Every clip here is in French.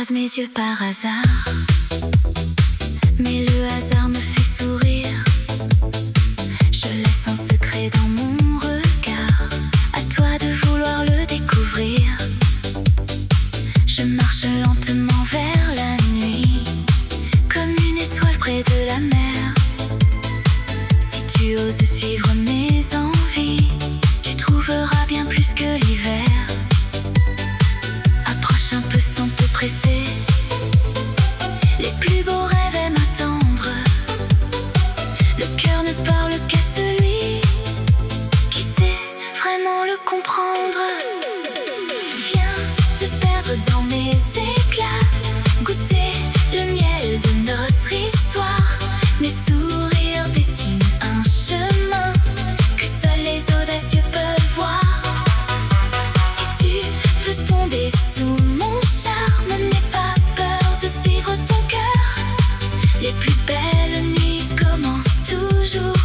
croise mes yeux par hasard, mais le hasard me fait sourire. Je laisse un secret dans mon regard, à toi de vouloir le découvrir. Je marche lentement vers la nuit, comme une étoile près de la mer. Si tu oses suivre mes envies, tu trouveras bien plus que l'hiver. Approche un peu sans te presser, les plus beaux rêves aiment attendre. Le cœur ne parle qu'à celui qui sait vraiment le comprendre. Viens te perdre dans mes éclats, goûter le miel de notre histoire. Mes sourires dessinent un chemin que seuls les audacieux peuvent voir. Si tu veux tomber sous mon charme, n'aie pas peur de suivre ton cœur. Les plus belles nuits commencent toujours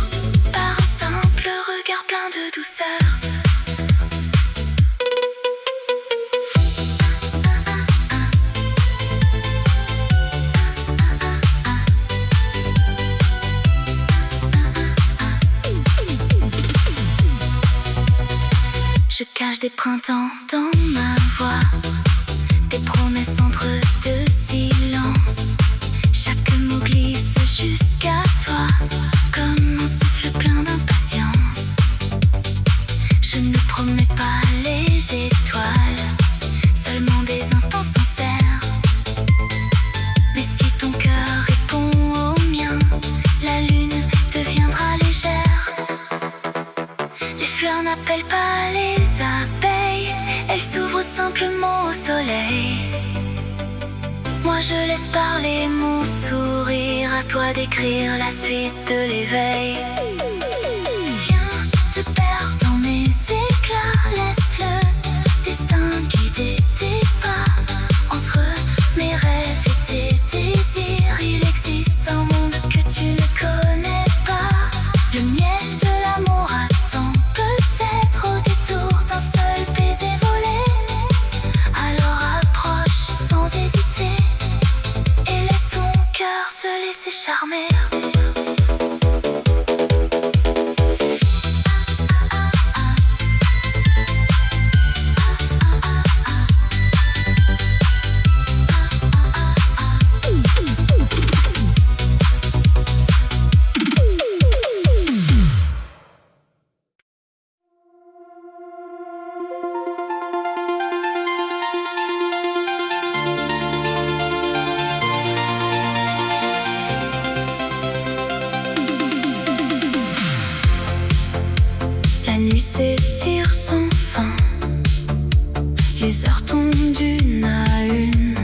par un simple regard plein de douceur. Je cache des printemps dans ma voix, des promesses entre deux silences. Chaque mot glisse jusqu'à toi, comme un souffle plein d'impatience. Je ne promets pas les étoiles, seulement des instants sincères. Mais si ton cœur répond au mien, la lune deviendra légère. Les fleurs n'appellent pas les abeilles, elles s'ouvrent simplement au soleil. Moi je laisse parler mon sourire, à toi d'écrire la suite de l'éveil. Viens te perdre dans mes éclats, laisse le destin guider tes pas. Entre mes rêves et tes désirs, il existe un monde que tu ne connais pas. Le miel de l'amour attend peut-être au détour d'un seul baiser volé. Alors approche sans hésiter et laisse ton cœur se laisser charmer. La nuit s'étire sans fin, les heures tombent d'une à une.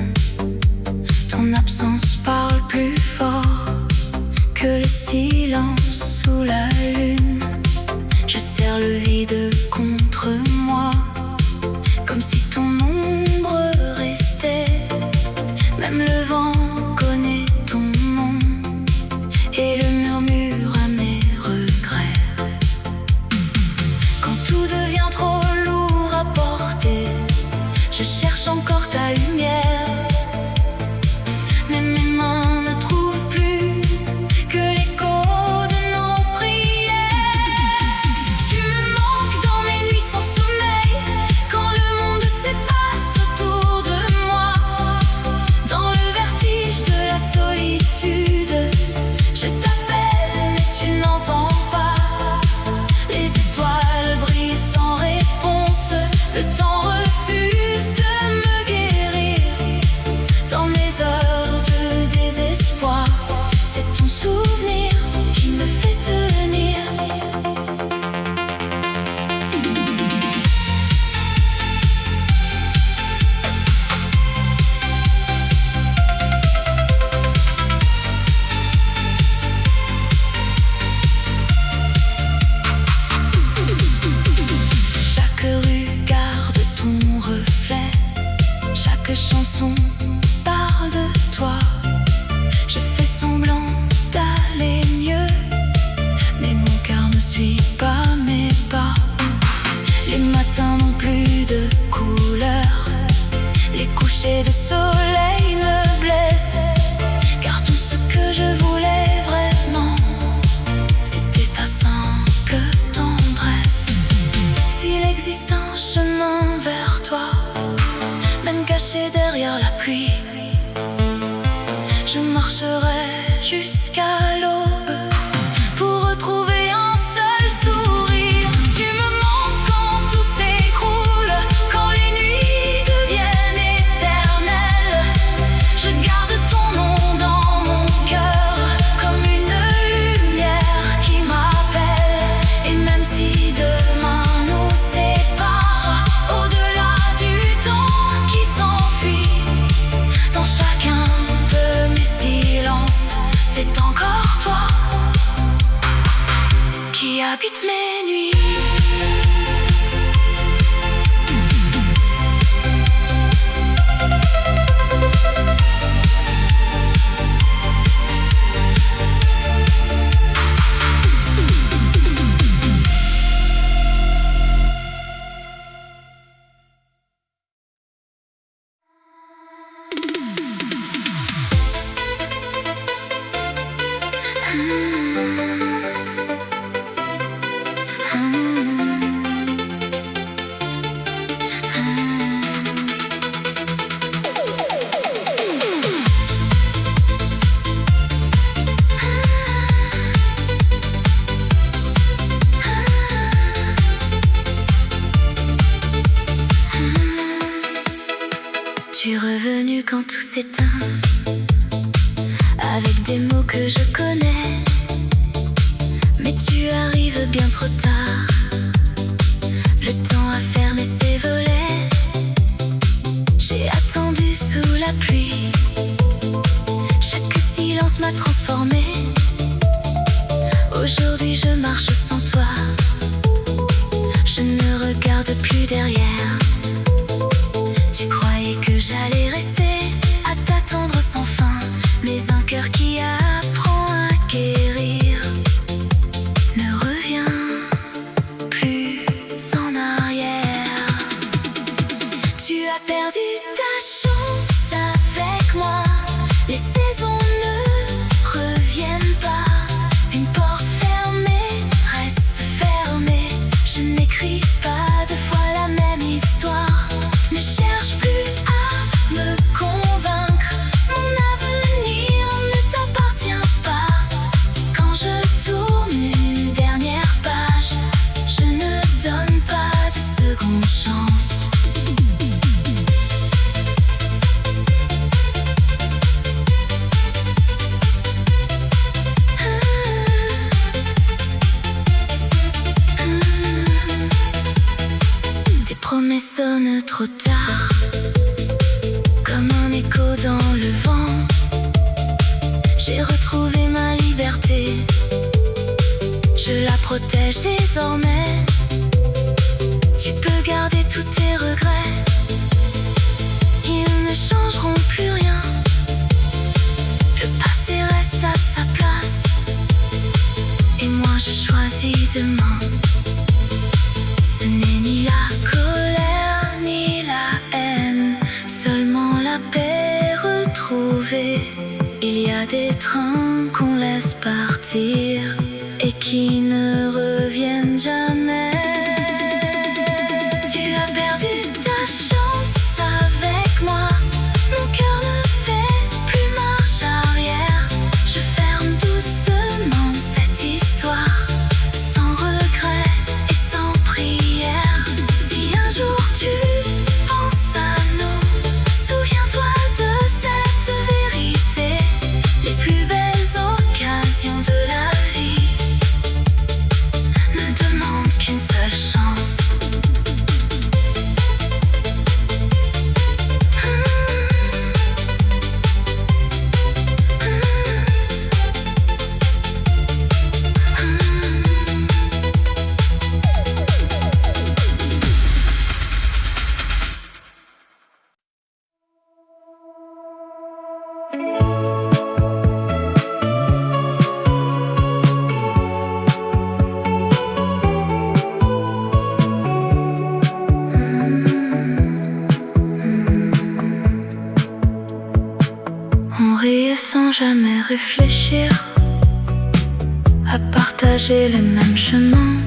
Ton absence parle plus fort que le silence sous la lune. Je serre le vide contre moi, comme si ton ombre restait. Même le vent connaît ton nom et le murmure à mes regrets. Quand tout devient trop lourd à porter, je cherche encore ta lumière. Mais mes mains ne trouvent plus que l'écho de nos prières. Tu me manques dans mes nuits sans sommeil, quand le monde s'efface autour de moi. Dans le vertige de la solitude, je t'appelle mais tu n'entends pas. Les étoiles brillent sans réponse, le temps refuse de me guérir. Dans mes heures de désespoir, c'est ton souvenir qui me fait tenir. Chaque rue garde ton reflet, chaque chanson parle de toi. Je fais semblant d'aller mieux, mais mon cœur ne suit pas mes pas. Les matins n'ont plus de couleur, les couchers de soleil s'il existe un chemin vers toi, même caché derrière la pluie, je marcherai jusqu'à l'aube pour retrouver un seul sourire. Tu me manques quand tout s'écroule, quand les nuits deviennent éternelles. Je garde ton nom dans mon cœur comme une lumière qui m'appelle. Et même si demain nous sépare, au-delà du temps qui s'enfuit, dans chacun de mes silences, c'est encore toi qui habite mes nuits. Tu es revenu quand tout s'éteint, avec des mots que je connais, mais tu arrives bien trop tard. Le temps a fermé ses volets. J'ai attendu sous la pluie. Chaque silence m'a transformé. Aujourd'hui je marche sans toi. Je ne regarde plus derrière. Tu croyais que j'allais rester à t'attendre sans fin, mais un cœur qui apprend à guérir ne revient plus en arrière. Tu as perdu ta chance avec moi. Les saisons ne reviennent pas. Une porte fermée reste fermée. Je n'écris pas deux fois la même histoire. Ne cherche plus à me convaincre. Mon avenir ne t'appartient pas. Quand je tourne une dernière page, je ne donne pas de seconde chance. Tes promesses sonnent trop tard, comme un écho dans le vent. J'ai retrouvé ma liberté, je la protège désormais. Tu peux garder tous tes regrets, ils ne changeront plus rien. Le passé reste à sa place, et moi je choisis demain. Ce n'est ni la colère ni la haine, seulement la paix retrouvée. Il y a des trains qu'on laisse partir et qui ne reviennent jamais. Tu as perdu ta chance avec moi. Mon cœur ne fait plus marche arrière. Je ferme doucement cette histoire, sans regret et sans prière. Si un jour tu penses à nous, souviens-toi de cette vérité. Les plus belles occasions de la vie ne demandent qu'une seule chance. On riait sans jamais réfléchir, à partager les mêmes chemins.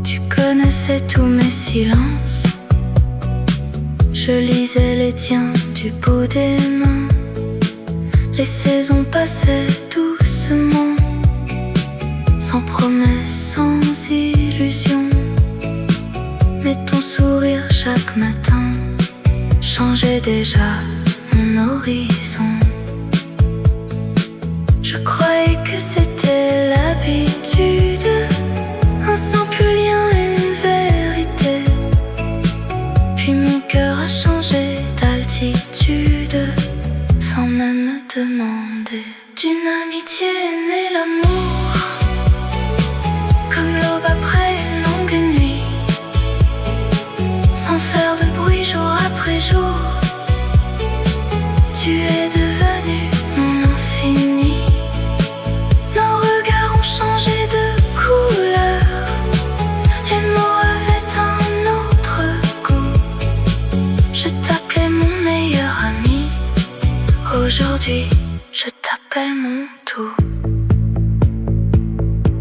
Tu connais connaissais tous mes silences. Je lisais les tiens du bout des mains. Les saisons passaient doucement, sans promesse, sans illusion. Mais ton sourire chaque matin changeait déjà mon horizon. Je croyais que c'était l'habitude, un simple lien, une vérité. Puis mon cœur a changé d'altitude, sans même me demander. D'une amitié est né l'amour, comme l'aube après une longue nuit. Sans faire de bruit jour après jour, tu es devenu mon infini. Nos regards ont changé de couleur, les mots avaient un autre goût. Je t'appelais mon meilleur ami, aujourd'hui je t'appelle mon tout.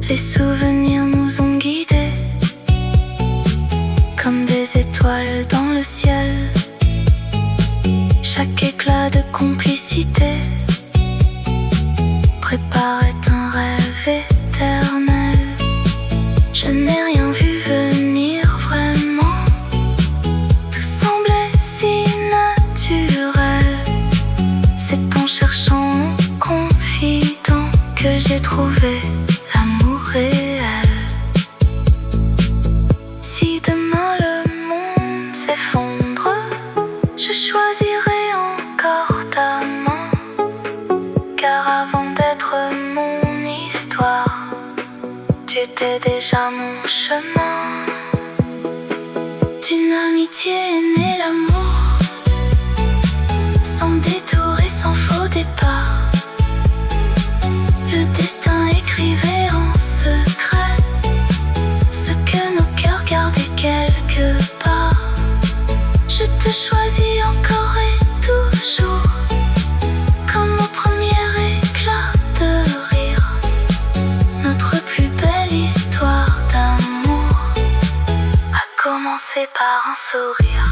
Les souvenirs nous ont guidés, comme des étoiles dans le ciel. Chaque éclat de complicité préparait un rêve éternel. Je n'ai rien vu venir vraiment, tout semblait si naturel. C'est en cherchant mon confident que j'ai trouvé l'amour réel. Si demain le monde s'effondre, je choisirai encore ta main, car avant d'être mon histoire, tu étais déjà mon chemin. D'une amitié est né l'amour, sans détour et sans faux départ. Le destin écrivait en secret ce que nos cœurs gardaient quelque part. Je te choisis encore et toujours, comme au premier éclat de rire. Notre plus belle histoire d'amour a commencé par un sourire.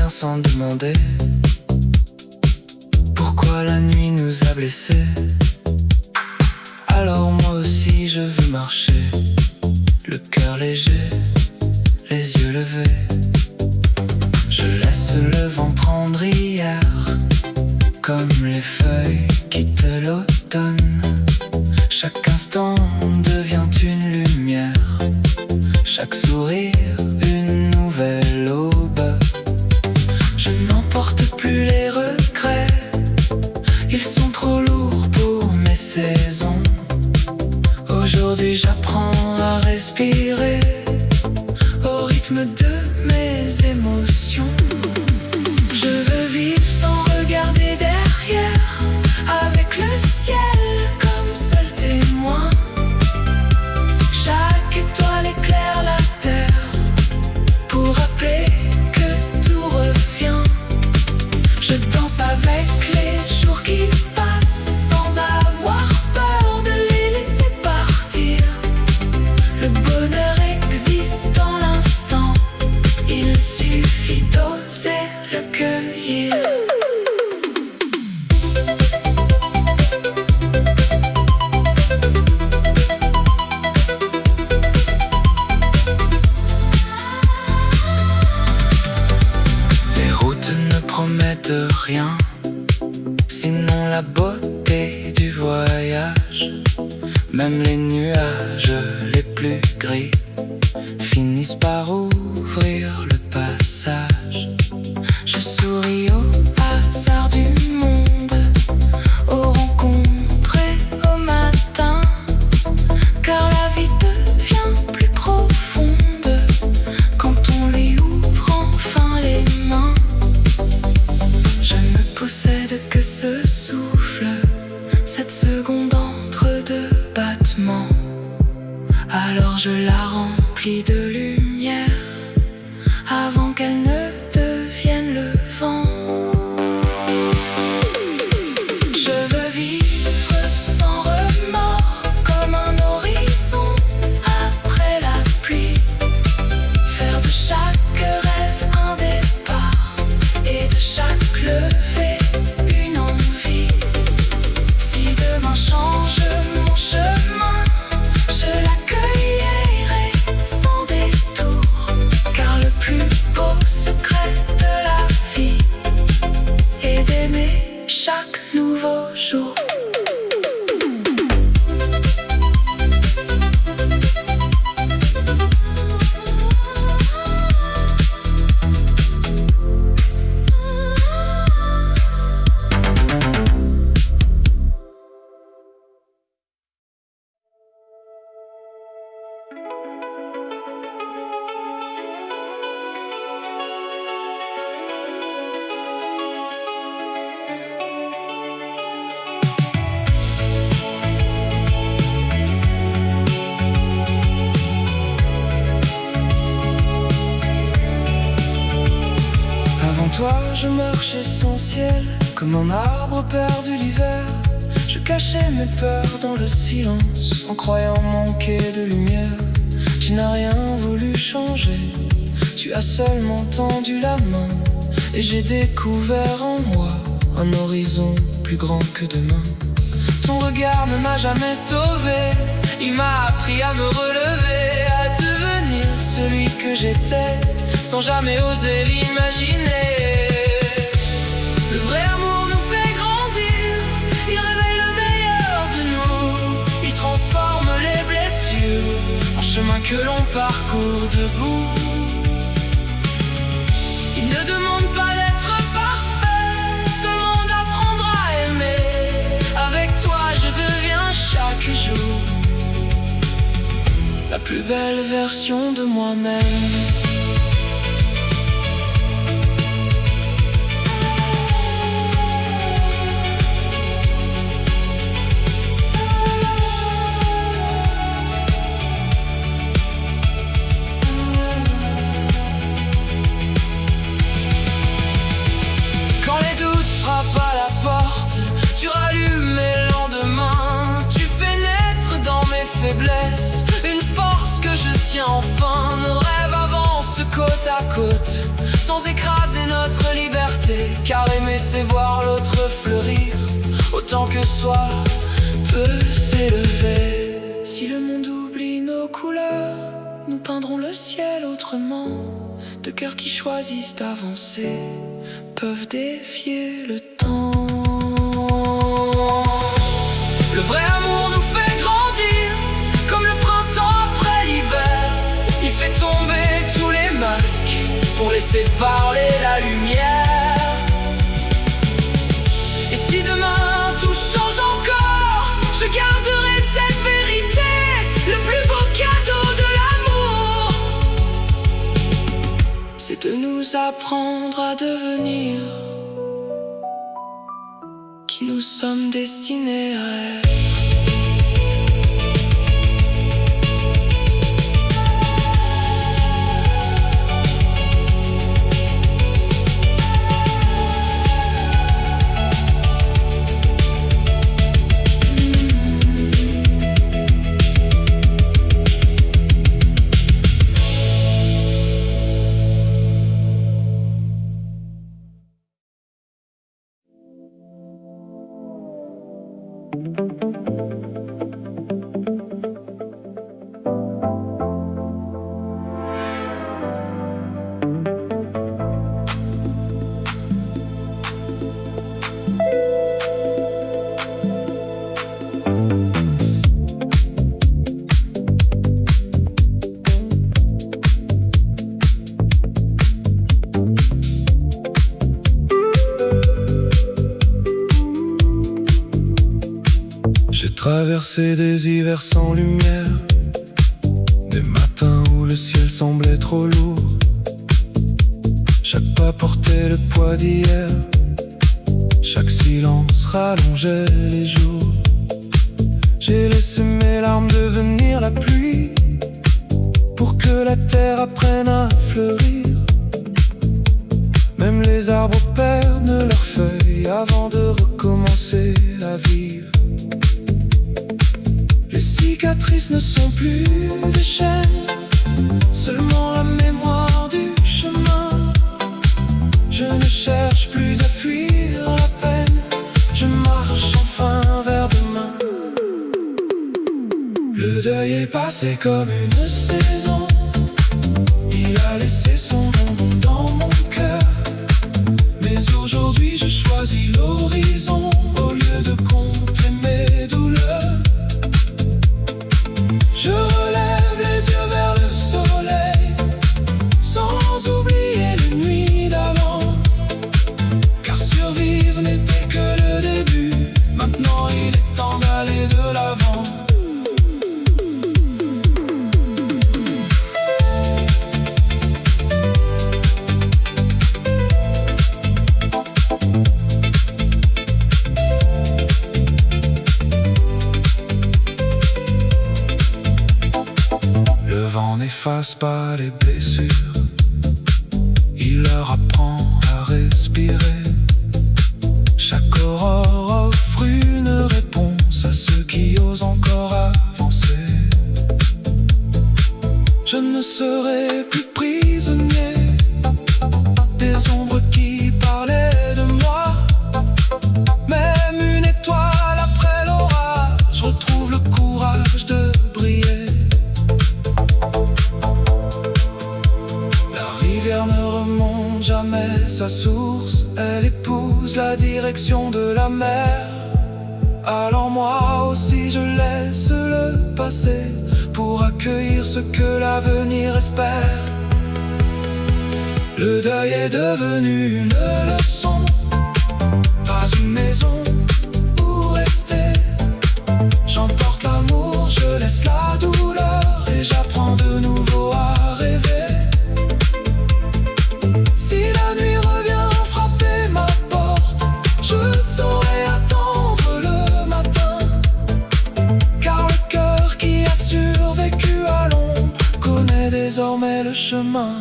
Sans demander pourquoi la nuit nous a blessés. Alors moi aussi je veux marcher, le cœur léger, les yeux levés. Je laisse le vent prendre hier, comme les feuilles quittent l'automne. Chaque instant devient une lumière, chaque sourire une nouvelle aube. Je n'emporte plus les regrets, ils sont trop lourds pour mes saisons. Aujourd'hui j'apprends à respirer au rythme de mes émotions. Je veux vivre sans regarder derrière, avec le ciel comme seul témoin. Chaque étoile éclaire la terre pour rappeler que tout revient. Je danse avec les jours qui passent sans avoir peur de les laisser partir. Le bonheur existe dans l'instant, il suffit d'oser le cueillir. Promettent rien, sinon la beauté du voyage. Même les nuages les plus gris finissent par ouvrir le passage. Je souris au hasard du monde, aux rencontres et au matin, car la vie devient plus profonde qu'elles ne deviennent le vent. Je veux vivre sans remords, comme un horizon après la pluie. Faire de chaque rêve un départ, et de chaque lever une envie. Si demain change mon chemin, je l'accueillerai sans détour, car le plus beau secret de la vie est d'aimer chaque nouveau jour. Toi, je marchais sans ciel, comme un arbre perdu l'hiver. Je cachais mes peurs dans le silence, en croyant manquer de lumière. Tu n'as rien voulu changer, tu as seulement tendu la main, et j'ai découvert en moi un horizon plus grand que demain. Ton regard ne m'a jamais sauvé, il m'a appris à me relever, à devenir celui que j'étais, sans jamais oser l'imaginer. Le vrai amour nous fait grandir, il réveille le meilleur de nous, il transforme les blessures en chemin que l'on parcourt debout. Il ne demande pas d'être parfait, seulement d'apprendre à aimer. Avec toi je deviens chaque jour la plus belle version de moi-même. Tu rallumes mes lendemains, tu fais naître dans mes faiblesses une force que je tiens enfin. Nos rêves avancent côte à côte, sans écraser notre liberté, car aimer c'est voir l'autre fleurir, autant que soi peut s'élever. Si le monde oublie nos couleurs, nous peindrons le ciel autrement. De cœurs qui choisissent d'avancer peuvent défier le temps. Le vrai amour nous fait grandir, comme le printemps après l'hiver. Il fait tomber tous les masques pour laisser parler la lumière. Et si demain tout change encore, je garderai cette vérité, le plus beau cadeau de l'amour, c'est de nous apprendre à devenir qui nous sommes destinés à être. Traverser des hivers sans lumière, des matins où le ciel semblait trop lourd. Chaque pas portait le poids d'hier, chaque silence rallongeait les jours. J'ai laissé mes larmes devenir la pluie, pour que la terre apprenne à fleurir. arbres perdent leurs feuilles avant de recommencer à vivre. Les cicatrices ne sont plus des chaînes, seulement la mémoire du chemin. Je ne cherche plus à fuir la peine, je marche enfin vers demain. Le deuil est passé comme une saison, il a laissé son ombre dans mon cœur. Mais aujourd'hui je choisis l'horizon au lieu de contrer mes douleurs. Je relève les yeux vers le soleil, sans oublier les nuits d'avant. Car survivre n'était que le début, maintenant il est temps d'aller de l'avant. Le vent n'efface pas les blessures, il leur apprend à respirer. Chaque aurore offre une réponse à ceux qui osent encore avancer. Je ne serai plus prisonnier des ombres qui parlaient de moi. Même une étoile après l'orage retrouve le courage de briller. La rivière ne remonte jamais sa source, elle épouse la direction de la mer. Alors moi aussi je laisse le passé pour accueillir ce que l'avenir espère. Le deuil est devenu une leçon, pas une maison où rester. J'emporte l'amour, je laisse la douleur et j'apprends de nouveau à rêver. Si la nuit revient frapper ma porte, je saurai attendre le matin. Car le cœur qui a survécu à l'ombre connaît désormais le chemin.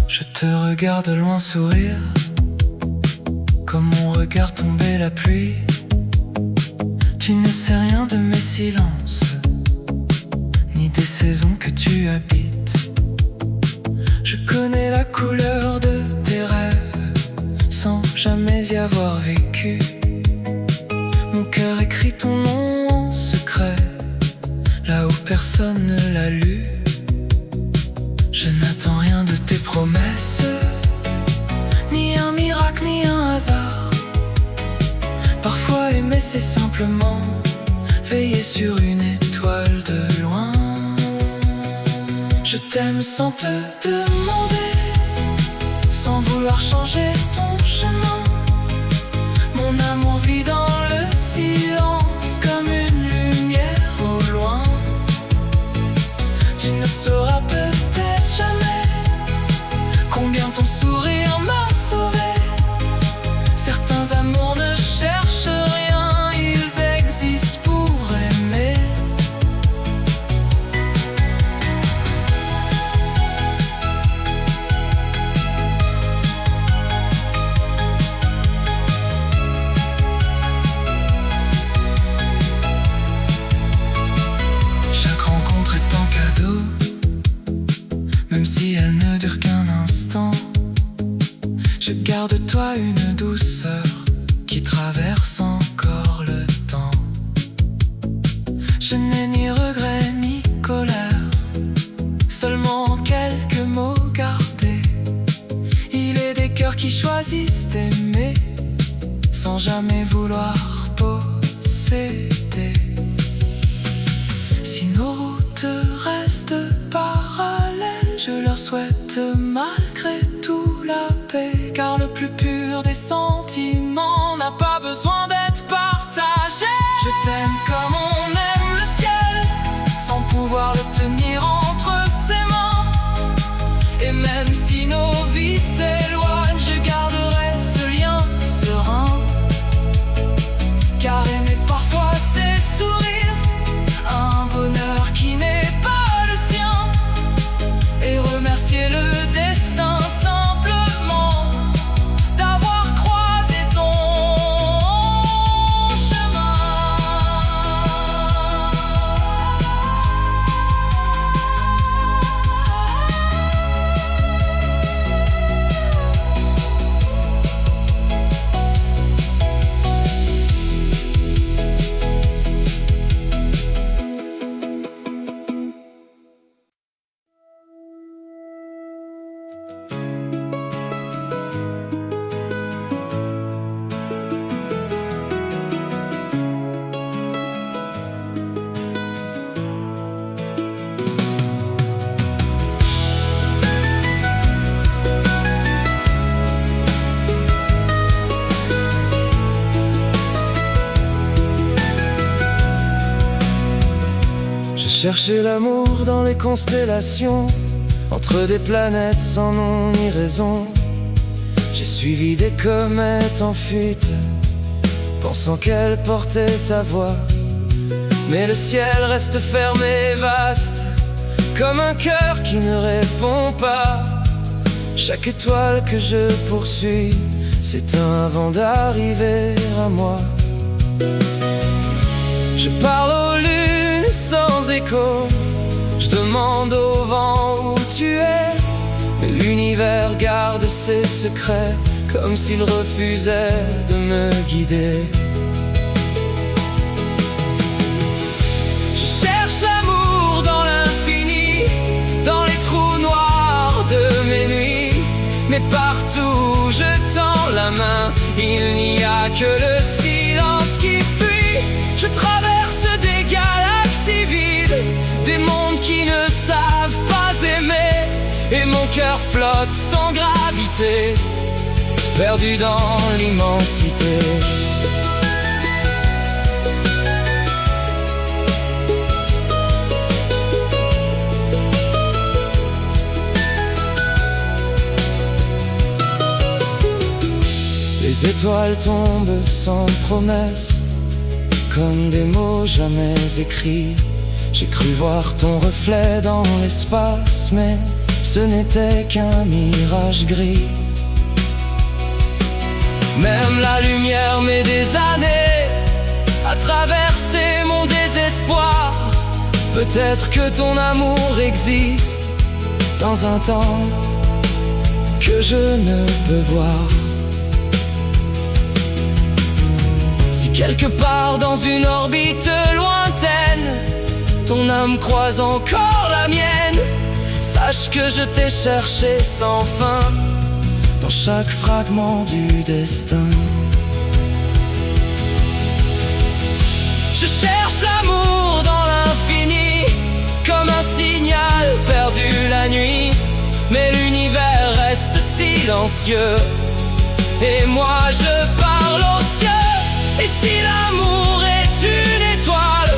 Je te regarde de loin sourire, comme on regarde tomber la pluie. Tu ne sais rien de mes silences, ni des saisons que tu habites. Je connais la couleur de tes rêves, sans jamais y avoir vécu. Mon cœur écrit ton nom en secret, là où personne ne l'a lu. Je n'attends rien de tes promesses, ni un miracle, ni un hasard. Parfois aimer c'est simplement veiller sur une étoile de loin. Je t'aime sans te demander, sans vouloir changer ton chemin. Mon amour vit dans le silence comme une lumière au loin. Tu ne sauras peut-être jamais combien ton sourire m'a sauvé. Certains amours ne cherchent rien, ils existent pour aimer. Chaque rencontre est un cadeau, même si elle ne dure qu'un instant. Je garde de toi une douceur qui traverse encore le temps. Je n'ai ni regret ni colère, qui choisissent d'aimer sans jamais vouloir posséder. Si nos routes restent parallèles, je leur souhaite malgré tout la paix, car le plus pur des sentiments n'a pas besoin d'être partagé. Je t'aime comme on aime le ciel, sans pouvoir l'obtenir entre ses mains. Et même si nos vies s'éloignent, je garderai ce lien serein, car aimer parfois c'est sourire, un bonheur qui n'est pas le sien, et remercier le destin simplement d'avoir croisé ton chemin. J'ai cherché l'amour dans les constellations, entre des planètes sans nom ni raison. J'ai suivi des comètes en fuite, pensant qu'elles portaient ta voix. Mais le ciel reste fermé et vaste, comme un cœur qui ne répond pas. Chaque étoile que je poursuis s'éteint avant d'arriver à moi. Je parle aux lunes sans écho, je demande au vent où tu es, mais l'univers garde ses secrets, comme s'il refusait de me guider. Je cherche l'amour dans l'infini, dans les trous noirs de mes nuits, mais partout où je tends la main, il n'y a que le silence qui fuit. Je traverse des galaxies vides, des mondes qui ne savent pas aimer, et mon cœur flotte sans gravité, perdu dans l'immensité. Les étoiles tombent sans promesse, comme des mots jamais écrits. J'ai cru voir ton reflet dans l'espace, mais ce n'était qu'un mirage gris. Même la lumière met des années à traverser mon désespoir. Peut-être que ton amour existe dans un temps que je ne peux voir. Si quelque part dans une orbite lointaine, ton âme croise encore la mienne, sache que je t'ai cherché sans fin dans chaque fragment du destin. Je cherche l'amour dans l'infini, comme un signal perdu la nuit, mais l'univers reste silencieux, et moi je parle aux cieux. Et si l'amour est une étoile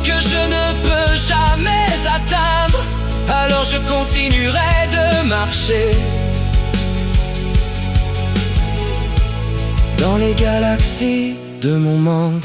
que je ne peux jamais atteindre, alors je continuerai de marcher dans les galaxies de mon manque.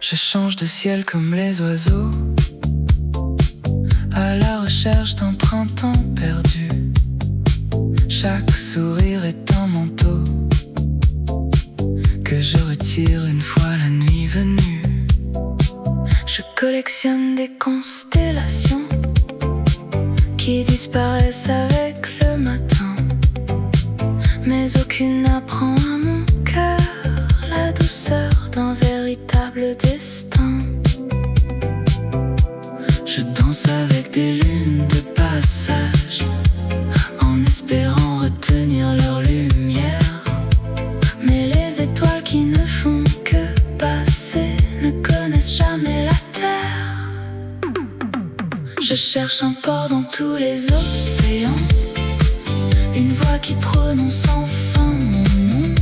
Je change de ciel comme les oiseaux, à la recherche d'un printemps perdu. chaque sourire est un manteau que je retire une fois la nuit venue. Je collectionne des constellations qui disparaissent avec le matin, mais aucune n'apprend à mon cœur la douceur d'un véritable destin. Je danse avec des lunes de passage en espérant retenir leur lumière, mais les étoiles qui ne font que passer ne connaissent jamais la terre. Je cherche un port dans tous les océans, une voix qui prononce enfin mon nom.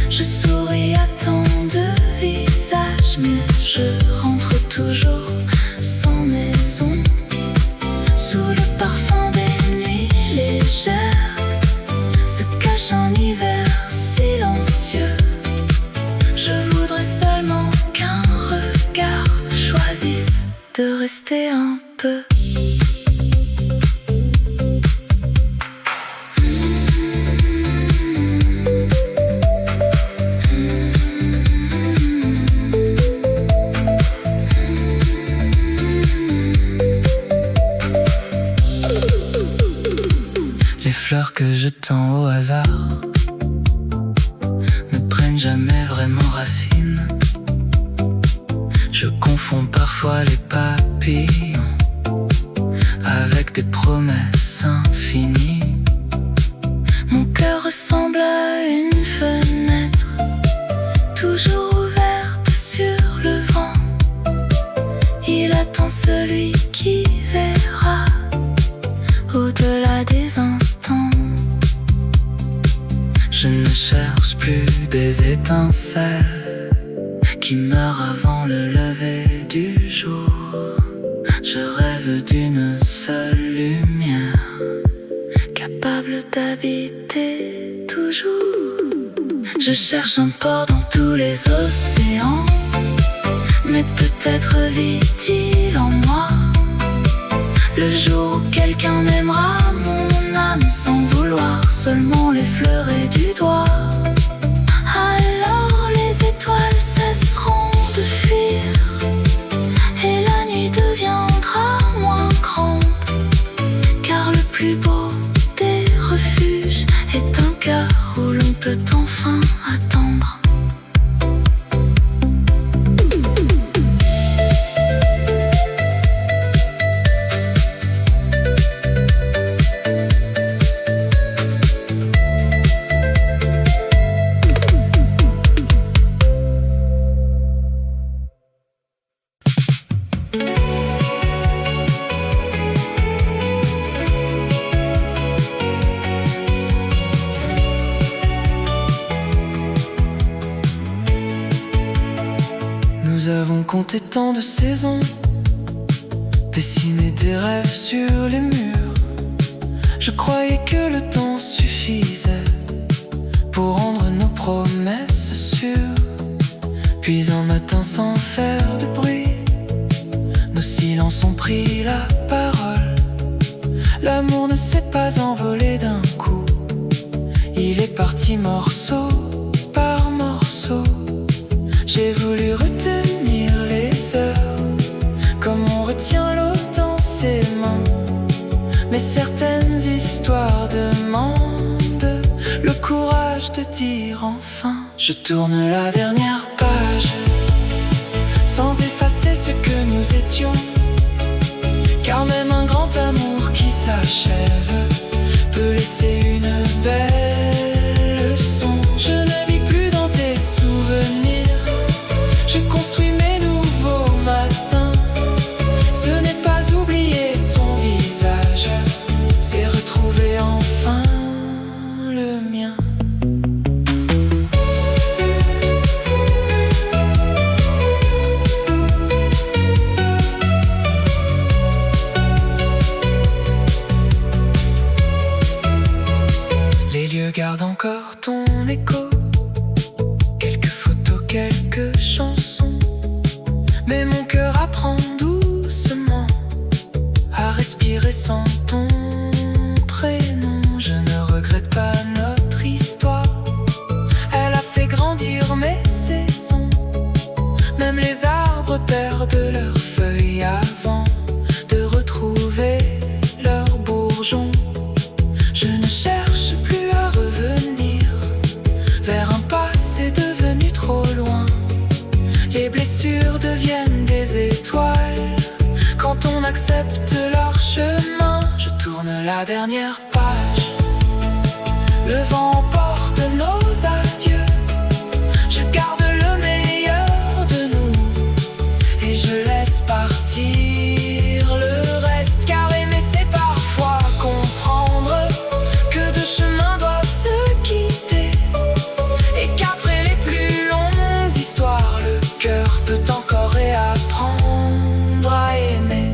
Je souris à tant de visages, mais je rentre toujours sans maison. Sous le parfum des nuits légères se cache un hiver silencieux. Je voudrais seulement qu'un regard choisisse de rester un peu. Les fleurs que je tends au hasard ne prennent jamais vraiment racine. Je confonds parfois les papillons avec des promesses infinies. Mon cœur ressemble à une fenêtre, toujours ouverte sur le vent. Il attend celui qui verra au-delà des instants. Je ne cherche plus des étincelles qui meurent avant le lever du jour. Je rêve d'une seule lumière, capable d'habiter toujours. Je cherche un port dans tous les océans, mais peut-être vit-il en moi le jour où quelqu'un m'aimera mon âme sans vouloir seulement l'effleurer du doigt. Alors les étoiles cesseront de fuir et la nuit deviendra moins grande, car le plus beau des refuges est un cœur où l'on peut enfin attendre. Nous avons compté tant de saisons, dessiné des rêves sur les murs. Je croyais que le temps suffisait pour rendre nos promesses sûres. Puis un matin sans faire de bruit, nos silences ont pris la parole. L'amour ne s'est pas envolé d'un coup, il est parti morceau par morceau. J'ai voulu retenir les heures, comme on retient l'eau dans ses mains. Mais certaines histoires demandent le courage de dire enfin. Je tourne la dernière page, sans effacer ce que nous étions, car même un grand amour qui s'achève peut laisser une belle leçon. Je ne vis plus dans tes souvenirs, je construis mes nouveaux matins. Ce n'est pas oublier ton visage, c'est retrouver enfin le mien. les arbres perdent leurs feuilles avant de retrouver leurs bourgeons. Je ne cherche plus à revenir vers un passé devenu trop loin. Les blessures deviennent des étoiles quand on accepte leur chemin. Je tourne la dernière page, le vent porte nos adieux. Je garde le meilleur de nous et je laisse partir le reste. Car aimer c'est parfois comprendre que deux chemins doivent se quitter et qu'après les plus longues histoires, le cœur peut encore réapprendre à aimer.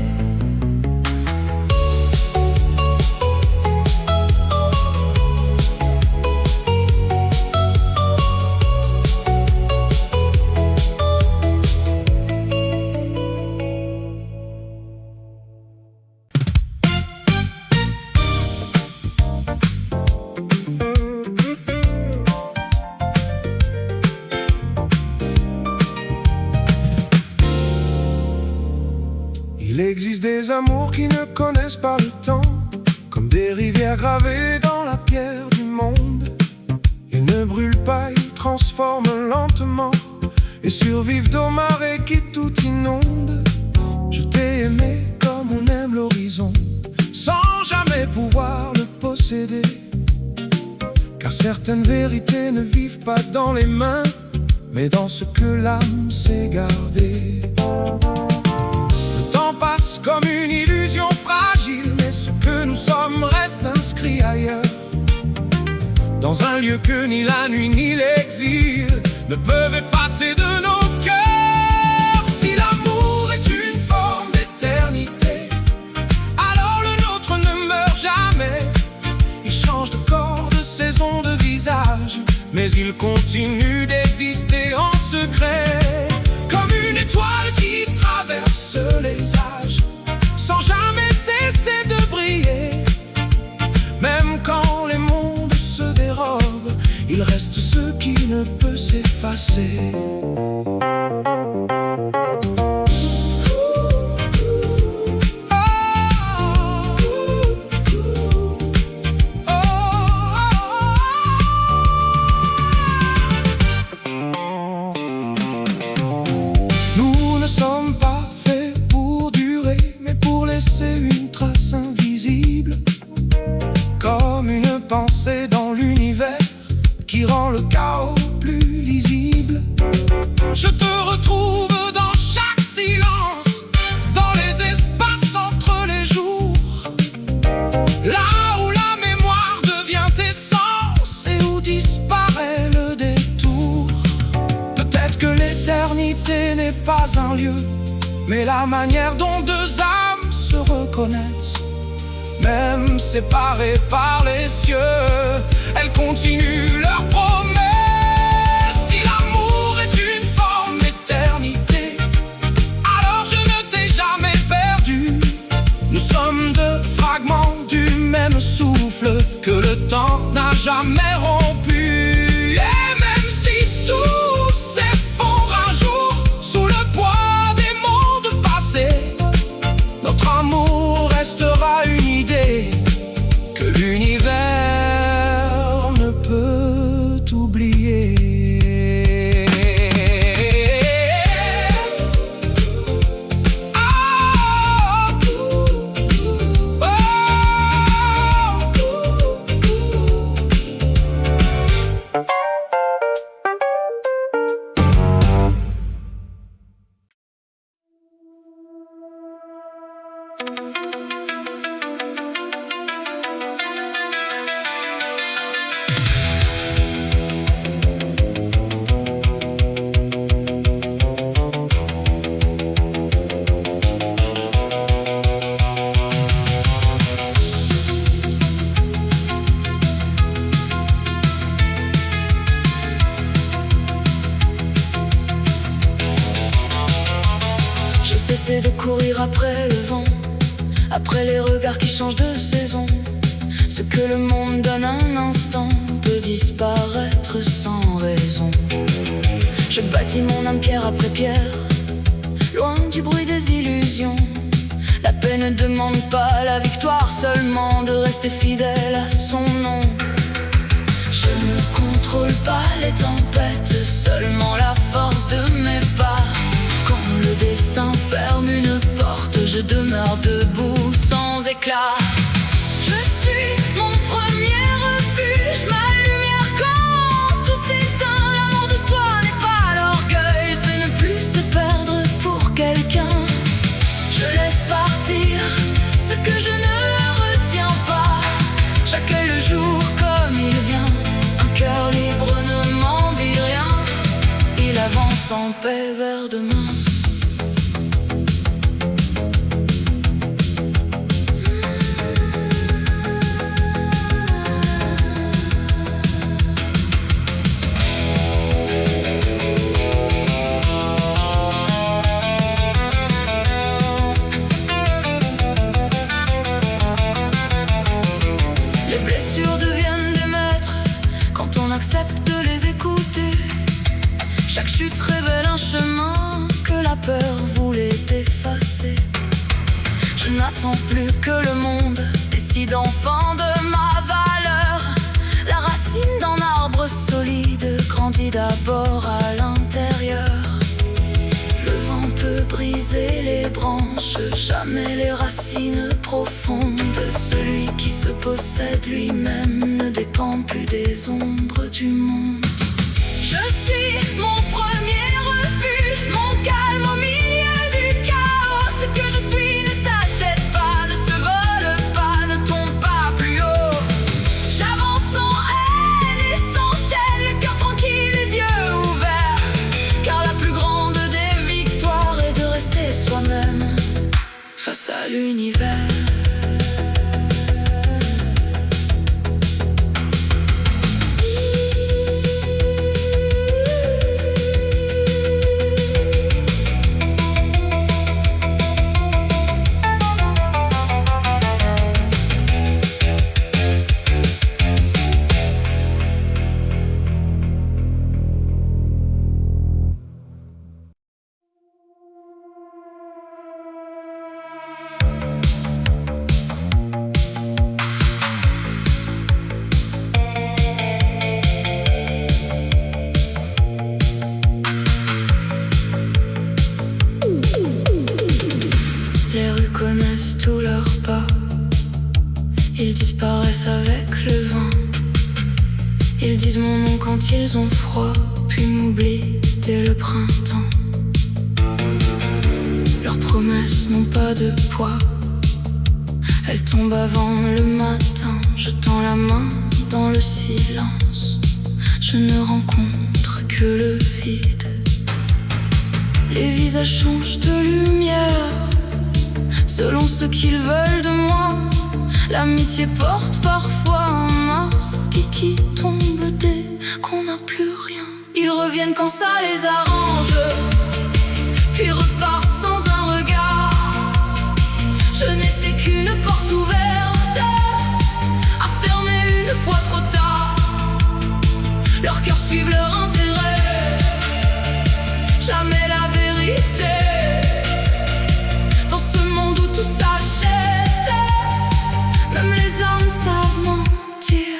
Il existe des amours qui ne connaissent pas le temps, comme des rivières gravées dans la pierre du monde. Ils ne brûlent pas, ils transforment lentement et survivent d'eau marée qui tout inonde. Je t'ai aimé comme on aime l'horizon, sans jamais pouvoir le posséder. Car certaines vérités ne vivent pas dans les mains, mais dans ce que l'âme sait garder. Passe comme une illusion fragile, mais ce que nous sommes reste inscrit ailleurs, dans un lieu que ni la nuit ni l'exil ne peuvent effacer de nos cœurs. Si l'amour est une forme d'éternité, alors le nôtre ne meurt jamais. Il change de corps, de saison, de visage, mais il continue d'exister en secret, comme une étoile qui traverse les âges, sans jamais cesser de briller. Même quand les mondes se dérobent, il reste ce qui ne peut s'effacer. Nous ne sommes pas une trace invisible, comme une pensée dans l'univers qui rend le chaos plus lisible. Je te retrouve dans chaque silence, dans les espaces entre les jours, là où la mémoire devient essence et où disparaît le détour. Peut-être que l'éternité n'est pas un lieu, mais la manière dont deux âmes se reconnaissent, même séparées par les cieux, elles continuent leur promesse. Si l'amour est une forme d'éternité, alors je ne t'ai jamais perdu. Nous sommes deux fragments du même souffle que le temps n'a jamais rompu. Et même si tout s'effondre un jour sous le poids des mondes passés, notre amour restera une idée que l'univers ne peut oublier. Cesser de courir après le vent, après les regards qui changent de saison. Ce que le monde donne un instant peut disparaître sans raison. Je bâtis mon âme pierre après pierre, ne demande pas la victoire, seulement de rester fidèle à son nom. Je ne contrôle pas les tempêtes, seulement la force de mes pas. Quand le destin ferme une porte, je demeure debout sans éclat. Je suis mon premier refuge, ma lumière quand tout s'éteint. L'amour de soi n'est pas l'orgueil, c'est ne plus se perdre pour quelqu'un. Je laisse partir ce que je ne retiens pas. J'accueille le jour comme il vient. Un cœur libre ne m'en dit rien. Il avance en paix vers demain. Accepte de les écouter. Chaque chute révèle un chemin que la peur voulait effacer. Je n'attends plus que le monde décide enfin de ma valeur. La racine d'un arbre solide grandit d'abord à l'intérieur. Le vent peut briser les branches, jamais les racines profondes. Celui qui se possède lui-même ne dépend plus des ombres du monde. Je suis mon premier refuge, mon calme au milieu du chaos. Ce que je suis ne s'achète pas, ne se vole pas, ne tombe pas plus haut. J'avance sans haine et sans chaîne, le cœur tranquille, les yeux ouverts. Car la plus grande des victoires est de rester soi-même face à l'univers. Connaissent tous leurs pas, ils disparaissent avec le vent. Ils disent mon nom quand ils ont froid, puis m'oublient dès le printemps. Leurs promesses n'ont pas de poids, elles tombent avant le matin. Je tends la main dans le silence, je ne rencontre que le vide. Les visages changent de lumière selon ce qu'ils veulent de moi. L'amitié porte parfois un masque qui tombe dès qu'on n'a plus rien. Ils reviennent quand ça les arrange, puis repartent sans un regard. Je n'étais qu'une porte ouverte à fermer une fois trop tard. Leurs cœurs suivent leur intérêt, jamais la vérité. Tout s'achète, même les hommes savent mentir.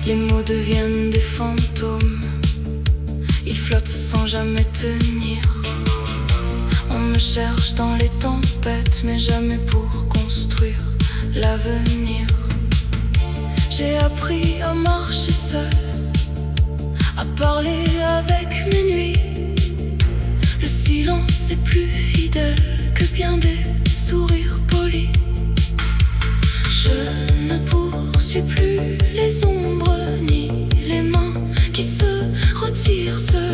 Les mots deviennent des fantômes, ils flottent sans jamais tenir. On me cherche dans les tempêtes, mais jamais pour construire l'avenir. J'ai appris à marcher seul, à parler avec mes nuits. Le silence est plus fidèle que bien des sourires polis. Je ne poursuis plus les ombres ni les mains qui se retirent seules.